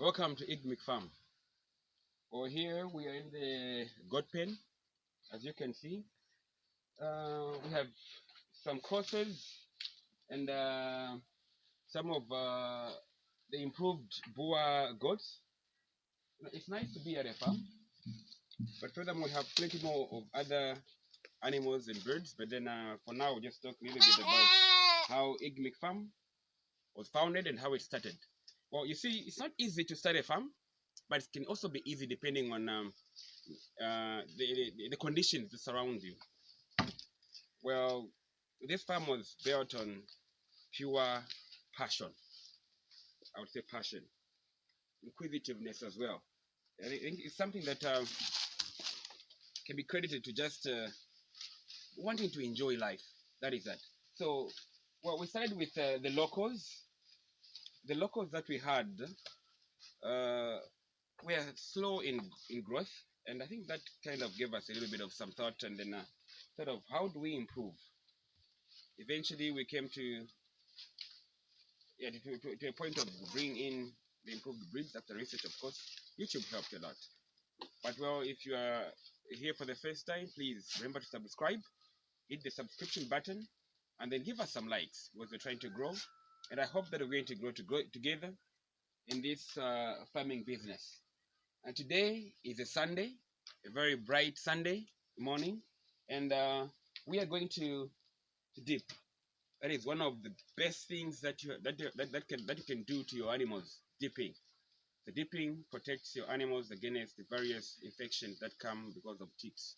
Welcome to Igmic Farm. Over here we are in the goat pen. As you can see, we have some crosses and some of the improved Boer goats. It's nice to be at a farm, but furthermore we have plenty more of other animals and birds. But then for now we'll just talk a little bit about how Igmic Farm was founded and how it started. Well, you see, it's not easy to start a farm, but it can also be easy depending on the conditions that surround you. Well, this farm was built on pure passion. I would say passion, inquisitiveness as well. I think it's something that can be credited to just wanting to enjoy life. That is that. So, well, we started with the locals. The locals that we had were slow in growth, and I think that kind of gave us a little bit of some thought, and then thought of how do we improve. Eventually we came to a point of bringing in the improved breeds. After research, of course, YouTube helped a lot. But well, if you are here for the first time, please remember to subscribe, hit the subscription button, and then give us some likes, because we're trying to grow, and I hope that we're going to grow together in this farming business. And today is a Sunday, a very bright Sunday morning, and we are going to dip. That is one of the best things that you can do to your animals. Dipping. The dipping protects your animals against the various infections that come because of ticks.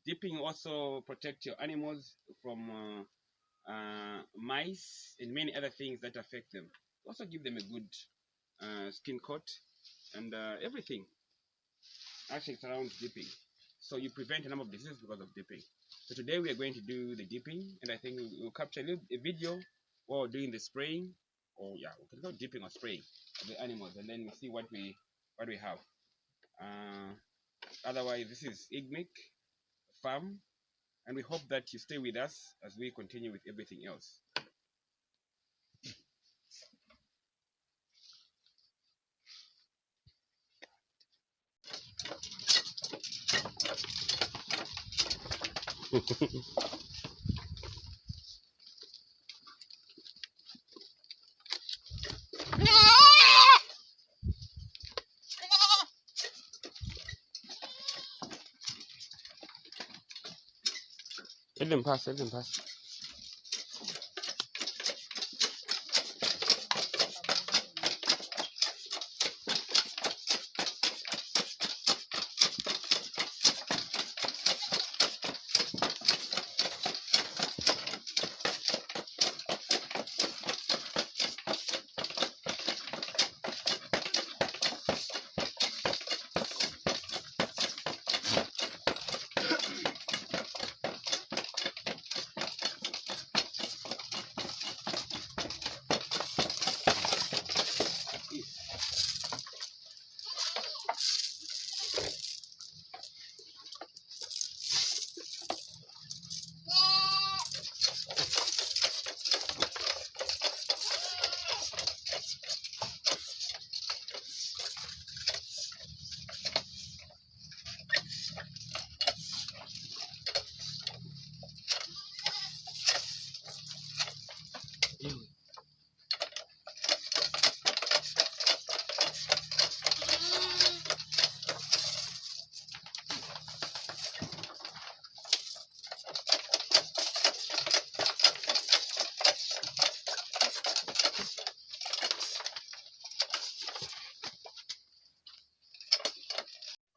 Dipping also protects your animals from mice and many other things that affect them. Also give them a good skin coat and everything actually surrounds dipping. So you prevent a number of diseases because of dipping. So today we are going to do the dipping, and I think we'll capture a video while doing the spraying, or yeah, we can go dipping or spraying of the animals, and then we'll see what we have. Otherwise, this is Igmic Farm, and we hope that you stay with us as we continue with everything else. Let them pass, let them pass.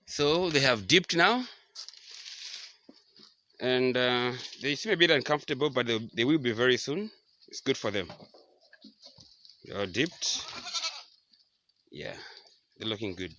So they have dipped now, and they seem a bit uncomfortable, but they will be very soon. It's good for them. They are dipped. Yeah, they're looking good.